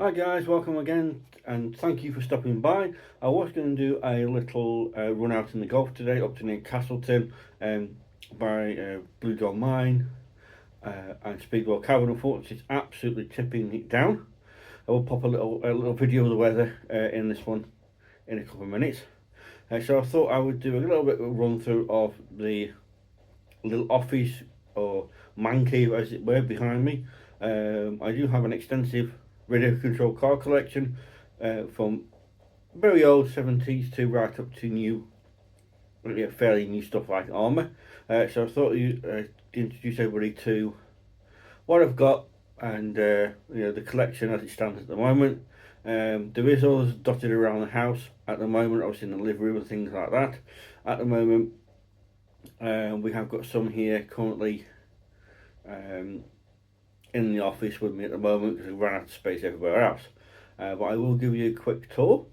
Hi guys, welcome again and thank you for stopping by. I was going to do a little run out in the Gulf today up to near Castleton by Blue Dog Mine and Speedwell Cavern. Unfortunately it's absolutely tipping it down. I will pop a little video of the weather in this one in a couple of minutes. So I thought I would do a little bit of a run through of the little office or man cave as it were behind me. I do have an extensive radio control car collection from very old 70s to right up to new, fairly new stuff like Arrma. So I thought you introduce everybody to what I've got and the collection as it stands at the moment. There is others dotted around the house at the moment, obviously in the living room and things like that. At the moment, we have got some here currently in the office with me at the moment because we ran out of space everywhere else. But I will give you a quick tour.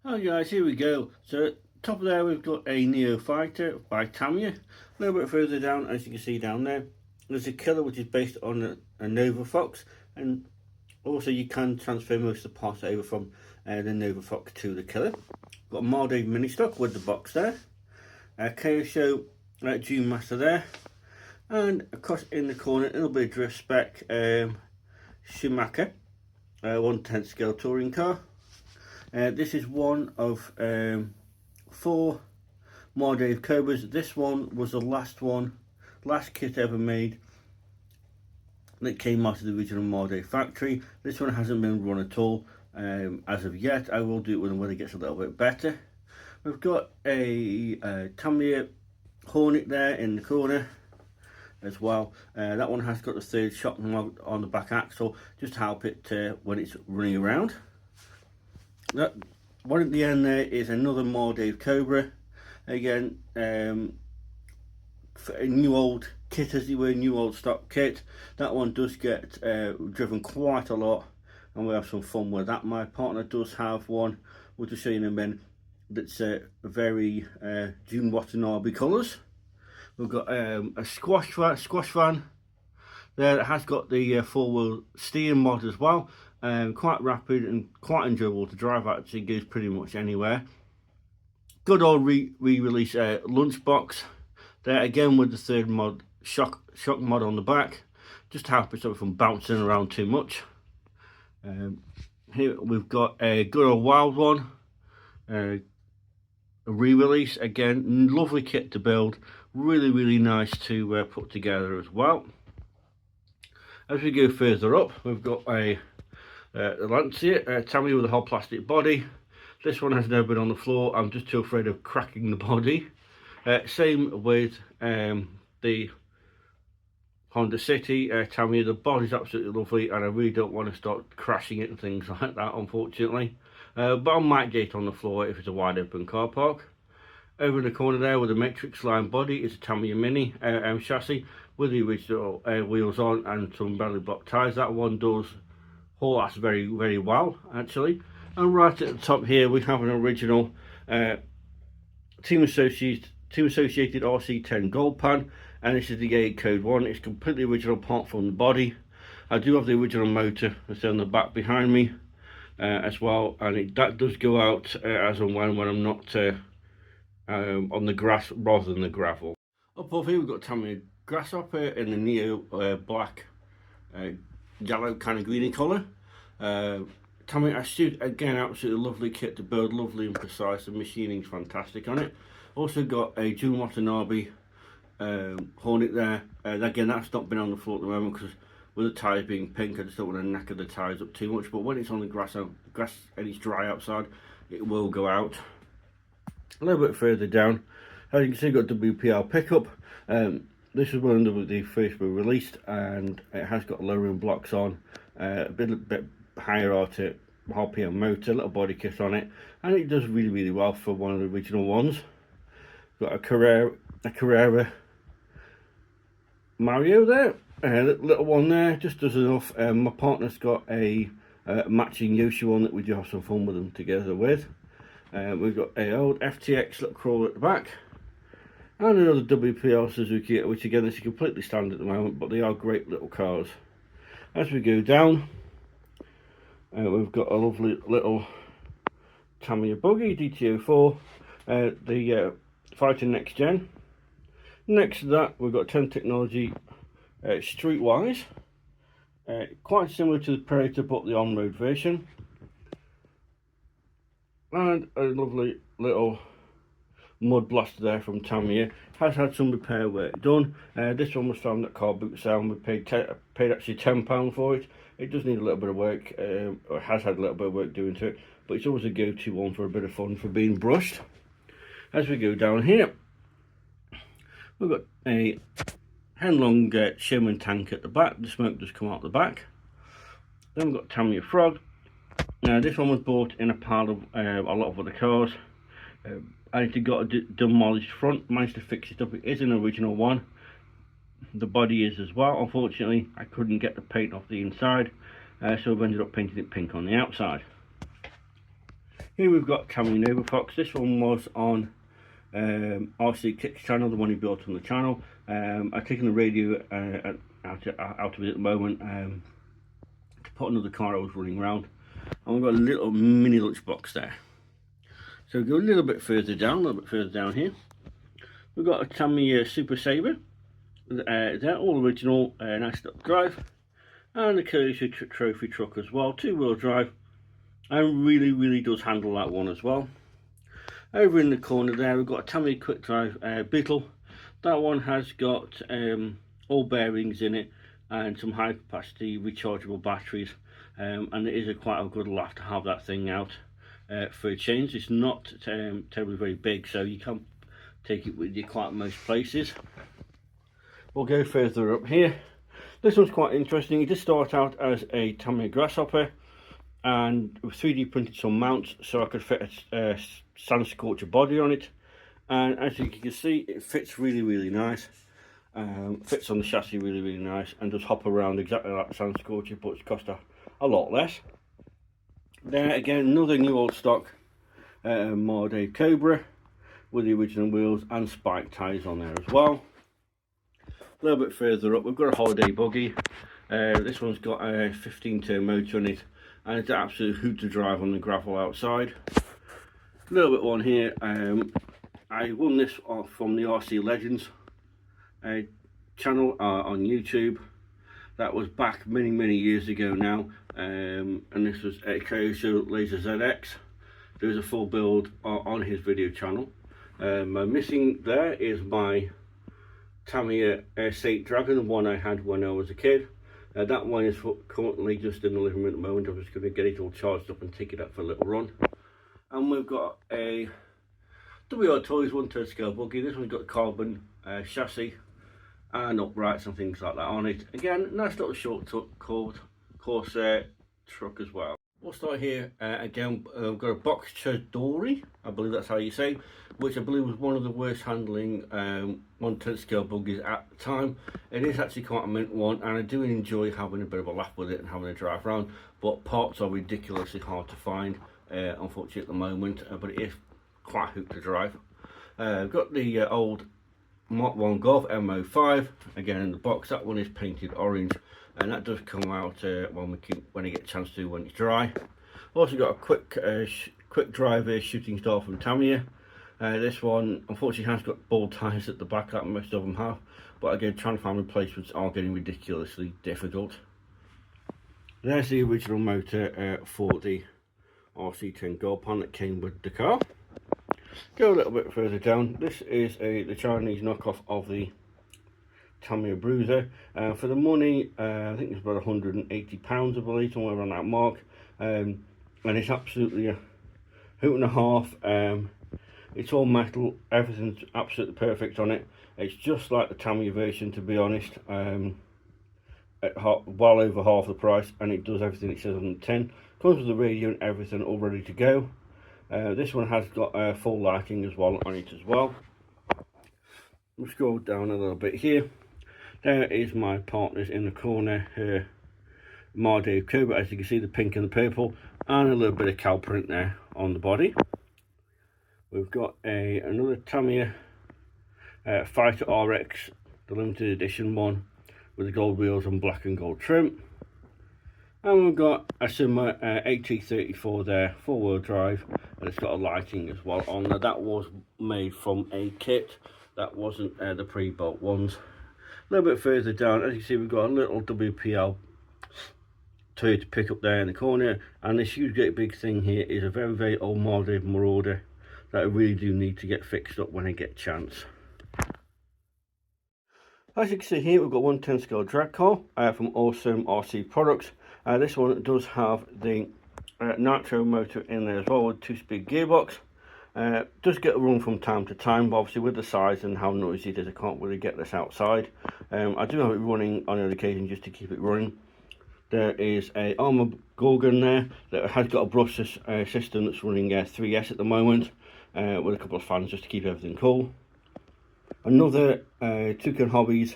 Oh guys, here we go. So top of there we've got a Neo Fighter by Tamiya. A little bit further down, as you can see down there, there's a Killer which is based on a Nova Fox, and also you can transfer most of the parts over from the Nova Fox to the Killer. Got a Marde mini stock with the box there. KO Show June Master there, and across in the corner a little bit of drift spec Schumacher 1/10 scale touring car. This is one of 4 Marde Cobras. This one was the last kit ever made that came out of the original Marde factory. This one hasn't been run at all as of yet. I will do it when the weather gets a little bit better. We've got a Tamiya Hornet there in the corner as well. That one has got the 3rd shock mod on the back axle just to help it when it's running around. That one at the end there is another Marde Cobra. Again, a new old kit, as it were, new old stock kit. That one does get driven quite a lot, and we have some fun with that. My partner does have one, we'll just show you in a minute, that's very June Watanabe colours. We've got a squash van there that has got the 4-wheel steering mod as well. Quite rapid and quite enjoyable to drive. Actually goes pretty much anywhere. Good old re-release lunchbox there again with the 3rd mod shock mod on the back, just to help it stop from bouncing around too much. Here we've got a good old Wild one, a re-release again, lovely kit to build, really nice to put together as well. As we go further up, we've got a Lancia Tamiya with a whole plastic body. This one has never been on the floor. I'm just too afraid of cracking the body. Same with the Honda City Tamiya. The body's absolutely lovely, and I really don't want to start crashing it and things like that, unfortunately. But I might get it on the floor if it's a wide open car park. Over in the corner there with a matrix line body is a Tamiya Mini chassis with the original wheels on and some belly block tyres. That one does haul ass very well actually. And right at the top here we have an original Team Associated RC10 Gold Pan, and this is the A Code 1. It's completely original part from the body. I do have the original motor that's on the back behind me as well, and that does go out as and when I'm not on the grass rather than the gravel. Up above here we've got Tamiya Grasshopper in the Neo black yellow kind of greeny colour. Tamiya Astute, again absolutely lovely kit to build, lovely and precise, and machining's fantastic on it. Also got a June Watanabe Hornet there. Again, that's not been on the floor at the moment because with the tyres being pink I just don't want to knacker the tyres up too much, but when it's on the grass and it's dry outside it will go out. A little bit further down, as you can see, I've got WPR pickup. This is one of the first we released, and it has got lowering blocks on, a bit higher RPM motor, little body kit on it, and it does really well for one of the original ones. Got a Carrera Mario there, Little one there, just does enough. My partner's got a matching Yoshi one that we do have some fun with them together with. We've got a old FTX little crawler at the back, and another WPL Suzuki, which again is completely standard at the moment, but they are great little cars. As we go down, we've got a lovely little Tamiya buggy, DTO4, the Fighting Next Gen. Next to that, we've got 10 Technology Streetwise, quite similar to the Predator but the on-road version, and a lovely little mud blaster there from Tamiya. Has had some repair work done. This one was found at car boot sale and we paid actually £10 for it. It does need a little bit of work, or has had a little bit of work doing to it, but it's always a go-to one for a bit of fun for being brushed. As we go down here, we've got a Henlong Sherman tank at the back. The smoke does come out the back. Then we've got Tamiya Frog. Now this one was bought in a pile of a lot of other cars. I actually got a demolished front, managed to fix it up. It is an original one. The body is as well. Unfortunately, I couldn't get the paint off the inside, so I've ended up painting it pink on the outside. Here we've got Tamiya Nova Fox. This one was on RC Kicks channel, the one he built on the channel. I've taken the radio out of it at the moment to put another car I was running around, and we've got a little mini lunchbox there. So we go a little bit further down, here. We've got a Tamiya Super Sabre. They're all original, nice little drive, and the Coyote Trophy truck as well, 2-wheel drive, and really does handle that one as well. Over in the corner there, we've got a Tamiya Quick Drive Beetle. That one has got all bearings in it and some high capacity rechargeable batteries, and it is quite a good laugh to have that thing out for a change. It's not terribly very big, so you can take it with you quite most places. We'll go further up here. This one's quite interesting. It did start out as a Tamiya Grasshopper, and 3D printed some mounts so I could fit a Sand Scorcher body on it, and as you can see, it fits really nice. Fits on the chassis really nice, and does hop around exactly like the Sand Scorcher, but it's cost a lot less. There again, another new old stock Marday Cobra with the original wheels and spike tyres on there as well. A little bit further up, we've got a holiday buggy. This one's got a 15-turn motor in it, and it's an absolute hoot to drive on the gravel outside. A little bit on here. I won this off from the RC Legends channel on YouTube. That was back many years ago now, and this was a Kyosho Laser ZX. There's a full build on his video channel. Missing there is my Tamiya Saint Dragon, the one I had when I was a kid. That one is currently just in the living room at the moment. I'm just going to get it all charged up and take it out for a little run. And we've got a WR Toys 1/3 scale buggy. This one's got carbon chassis and uprights and things like that on it. Again, nice little short course truck as well. We'll start here again. We've got a Boxer Dory, I believe that's how you say, which I believe was one of the worst handling 1/10 scale buggies at the time. It is actually quite a mint one, and I do enjoy having a bit of a laugh with it and having a drive around, but parts are ridiculously hard to find, unfortunately at the moment, but it is quite a hoot to drive. I've got the old Mark 1 Golf MO5 again in the box. That one is painted orange, and that does come out when I get a chance to, when it's dry. Also got a quick drive shooting star from Tamiya. This one unfortunately has got ball tyres at the back, like most of them have, but again, trying to find replacements are getting ridiculously difficult. There's the original motor for the RC10 Gold Pan that came with the car. Go a little bit further down. This is the Chinese knockoff of the Tamiya Bruiser. For the money, I think it's about £180, I believe, somewhere around that mark. And it's absolutely a hoot and a half. It's all metal, everything's absolutely perfect on it. It's just like the Tamiya version, to be honest, at well over half the price, and it does everything it says on the tin. Comes with the radio and everything all ready to go. This one has got full lighting as well on it as well. We'll scroll down a little bit here. There is my partners in the corner here, Marde Cobra, as you can see, the pink and the purple, and a little bit of cow print there on the body. We've got another Tamiya Fighter RX, the limited edition one, with the gold wheels and black and gold trim. And we've got a Sanwa AT34 there, 4-wheel drive, and it's got a lighting as well on there. That was made from a kit, that wasn't the pre-built ones. A little bit further down, as you see, we've got a little WPL to pick up there in the corner, and this huge great big thing here is a very, very old Marauder that I really do need to get fixed up when I get a chance. As you can see here, we've got 110 scale drag car from Awesome RC Products. This one does have the nitro motor in there as well, with 2-speed gearbox. Does get a run from time to time, but obviously with the size and how noisy it is, I can't really get this outside. I do have it running on an occasion just to keep it running. There is a Arrma Gorgon there that has got a brush system that's running 3S at the moment, with a couple of fans just to keep everything cool. Another Toucan Hobbies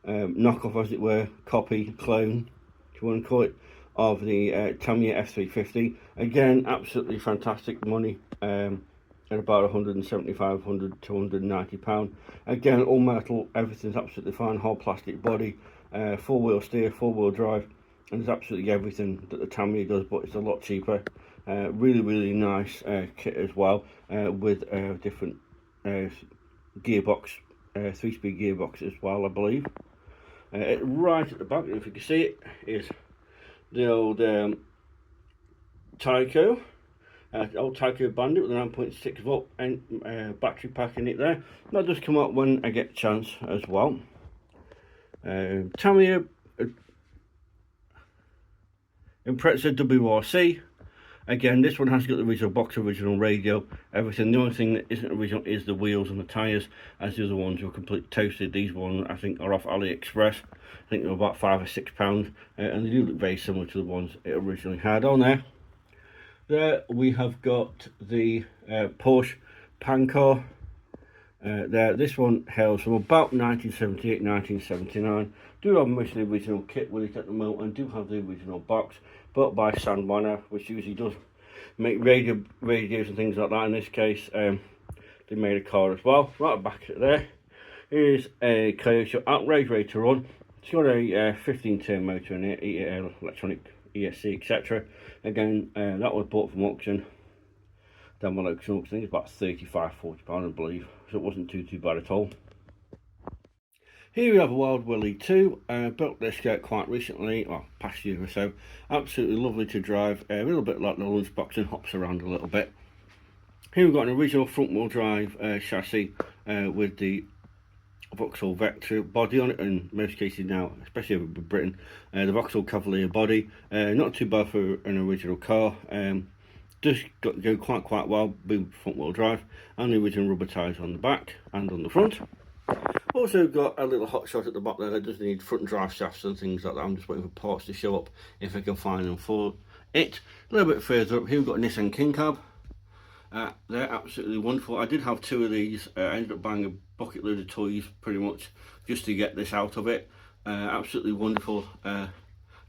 knockoff, as it were, copy, clone, if you want to call it, of the Tamiya F350. Again, absolutely fantastic money, at about 175, 100 to 190 pound. Again, all metal, everything's absolutely fine, whole plastic body, 4-wheel steer, 4-wheel drive, and there's absolutely everything that the Tamiya does, but it's a lot cheaper. Really, really nice kit as well, with different gearbox, 3-speed gearbox as well, I believe. Right at the back, if you can see it, is the old Tyco, old Tyco Bandit with a 9.6 volt battery pack in it there. That does come up when I get a chance as well. Tamiya Impreza WRC. Again, this one has got the original box, original radio, everything. The only thing that isn't original is the wheels and the tyres, as the other ones were completely toasted. These ones, I think, are off AliExpress. I think they're about £5 or £6, and they do look very similar to the ones it originally had on there. There we have got the Porsche Pancar. There, this one hails from about 1978, 1979. Do have most of the original kit with it at the moment, and do have the original box, built by Sanwa, which usually does make radios and things like that. In this case, they made a car as well. Right back there is a Kyosho Outrage ready to run. It's got a 15-turn motor in it, electronic ESC, etc. Again, that was bought from auction. Down my local auction, I think it's about £35–40, I believe, so it wasn't too bad at all. Here we have a Wild Willie 2, built this quite recently, well, past year or so. Absolutely lovely to drive, a little bit like the lunchbox and hops around a little bit. Here we've got an original front wheel drive chassis with the Vauxhall Vectra body on it, in most cases now, especially over Britain, the Vauxhall Cavalier body. Not too bad for an original car. Does go quite well with front wheel drive, and the original rubber tyres on the back and on the front. Also got a little hot shot at the back there that does need front drive shafts and things like that. I'm just waiting for parts to show up if I can find them for it. A little bit further up here we've got a Nissan King Cab. They're absolutely wonderful. I did have 2 of these. I ended up buying a bucket load of toys pretty much just to get this out of it. Absolutely wonderful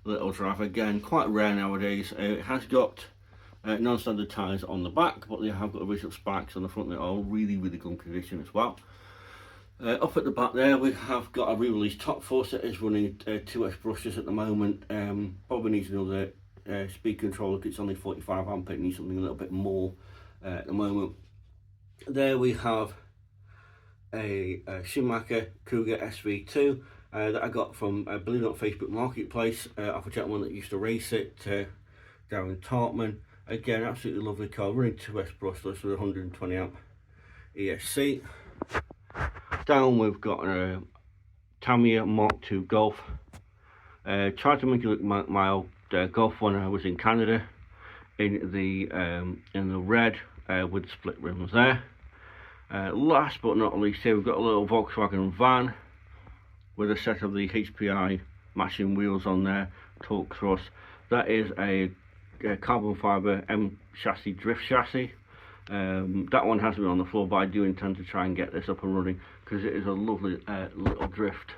little drive. Again, quite rare nowadays. It has got non-standard tyres on the back, but they have got original spikes on the front that are really good condition as well. Up at the back there we have got a re-released top force that is running 2S brushes at the moment. Probably needs another speed controller because it's only 45 amp. It needs something a little bit more at the moment. There we have a Schumacher Cougar SV2 that I got from, I believe, on Facebook Marketplace off a gentleman that used to race it down in Tartman. Again, absolutely lovely car, running 2S brushless with 120 amp ESC. Down we've got a Tamiya Mark II Golf. Tried to make it look my old Golf when I was in Canada, in the red with split rims there. Last but not least, here we've got a little Volkswagen van with a set of the HPI matching wheels on there, torque thrust. That is a carbon fibre M chassis drift chassis. That one has been on the floor, but I do intend to try and get this up and running because it is a lovely little drift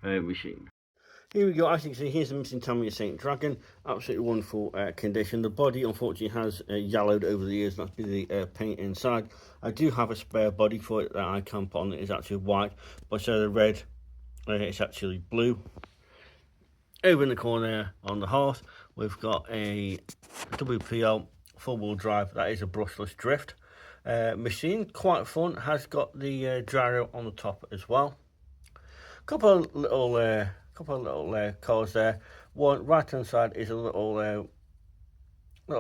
machine. Here we go. As you can see, here's the missing Tamiya Saint Dragon. Absolutely wonderful condition. The body unfortunately has yellowed over the years. That's been the paint inside. I do have a spare body for it that I can put on. It is actually white, but instead of the red, it's actually blue. Over in the corner on the hearth, we've got a WPL four-wheel drive. That is a brushless drift machine. Quite fun. Has got the gyro on the top as well. Couple of little cars there. One right hand side is a little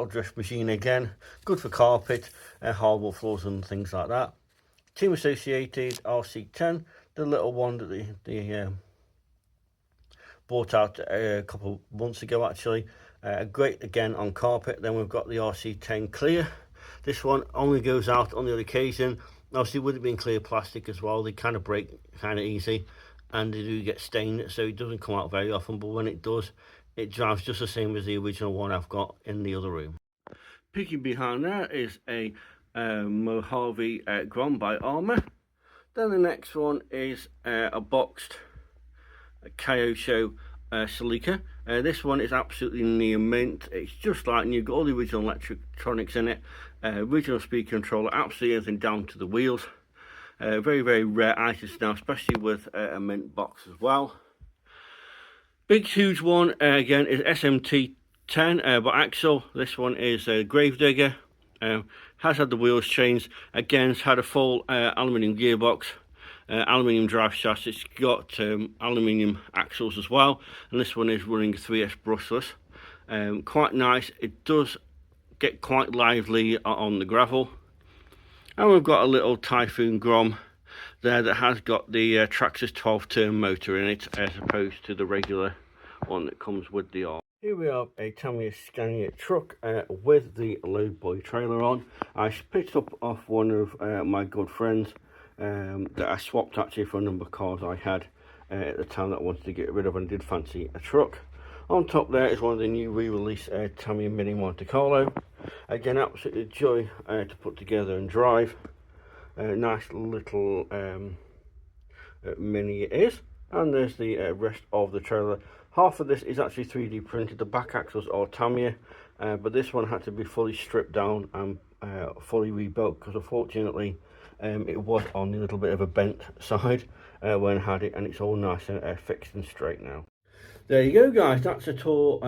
drift machine again, good for carpet, hardwood floors and things like that. Team Associated RC10, the little one that they bought out a couple of months ago actually. Great again on carpet. Then we've got the RC10 Clear. This one only goes out on the odd occasion. Obviously with it being clear plastic as well, they kind of break kind of easy. And they do get stained, so it doesn't come out very often, but when it does, it drives just the same as the original one I've got in the other room. Peeking behind there is a Mojave Grom by Arrma. Then the next one is a boxed Kyosho Celica. This one is absolutely near mint. It's just like new, got all the original electronics in it, original speed controller, absolutely everything down to the wheels. Very, very rare items now, especially with a mint box as well. Big, huge one, again, is SMT10 by Axel. This one is a Gravedigger. Has had the wheels changed. Again, it's had a full aluminium gearbox, aluminium drive chassis. It's got aluminium axles as well. And this one is running 3S brushless. Quite nice. It does get quite lively on the gravel. And we've got a little Typhoon Grom there that has got the Traxxas 12-turn motor in it, as opposed to the regular one that comes with the R. Here we have a Tamiya Scania truck with the load boy trailer on. I picked up off one of my good friends that I swapped actually for a number of cars I had at the time that I wanted to get rid of and did fancy a truck. On top there is one of the new re-release Tamiya Mini Monte Carlo. Again, absolutely joy to put together and drive. Nice little Mini it is. And there's the rest of the trailer. Half of this is actually 3D printed. The back axles are Tamiya, but this one had to be fully stripped down and fully rebuilt because unfortunately it was on a little bit of a bent side when I had it, and it's all nice and fixed and straight now. There you go, guys. That's a tour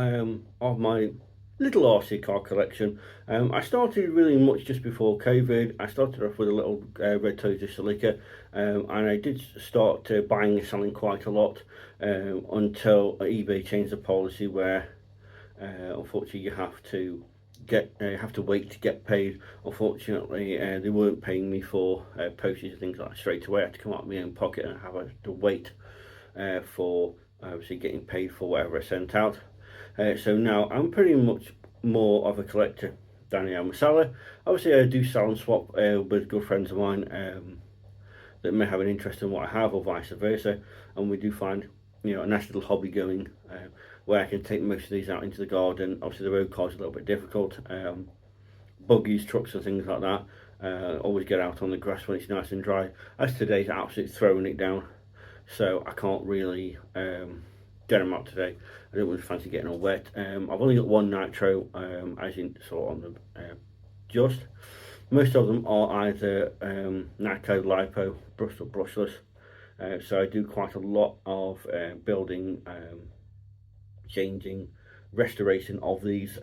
of my little RC car collection. I started really much just before COVID. I started off with a little red Toyota Celica, and I did start buying and selling quite a lot until eBay changed the policy where unfortunately you have to wait to get paid. Unfortunately, they weren't paying me for postage and things like that straight away. I had to come out of my own pocket and have to wait for obviously getting paid for whatever I sent out. So now I'm pretty much more of a collector than I am a seller. Obviously I do sell and swap with good friends of mine that may have an interest in what I have, or vice versa, and we do find, you know, a nice little hobby going where I can take most of these out into the garden. Obviously the road cars are a little bit difficult, buggies, trucks and things like that. Always get out on the grass when it's nice and dry. As today's absolutely throwing it down, so I can't really get them out today. I don't really fancy getting all wet. I've only got one nitro, as you saw on the just. Most of them are either Nitro, Lipo, brushed or brushless. So I do quite a lot of building, changing, restoration of these.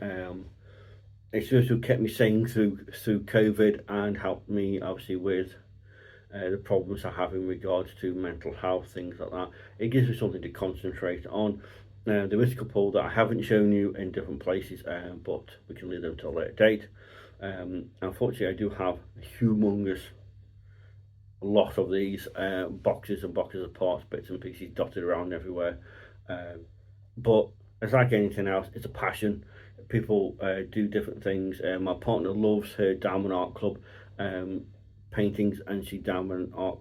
It's just what kept me sane through COVID and helped me obviously with the problems I have in regards to mental health, things like that. It gives me something to concentrate on. There is a couple that I haven't shown you in different places, but we can leave them to a later date. Unfortunately, I do have a humongous lot of these boxes and boxes of parts, bits and pieces dotted around everywhere. But it's like anything else, it's a passion. People do different things. My partner loves her Diamond Art Club paintings, and she Diamond Art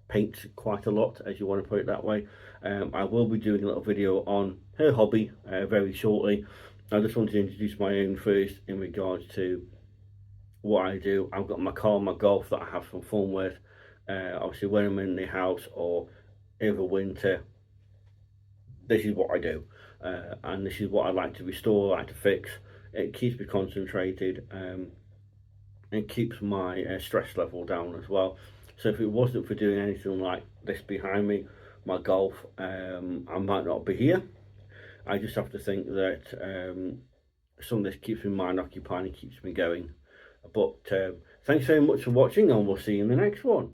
paints quite a lot, as you want to put it that way. I will be doing a little video on her hobby very shortly. I just wanted to introduce my own first in regards to what I do. I've got my car, my golf that I have some fun with. Obviously when I'm in the house or over winter, this is what I do, and this is what I like to restore, I like to fix. It keeps me concentrated. It keeps my stress level down as well. So if it wasn't for doing anything like this behind me, my golf, I might not be here. I just have to think that some of this keeps my mind occupied and keeps me going. But thanks very much for watching, and we'll see you in the next one.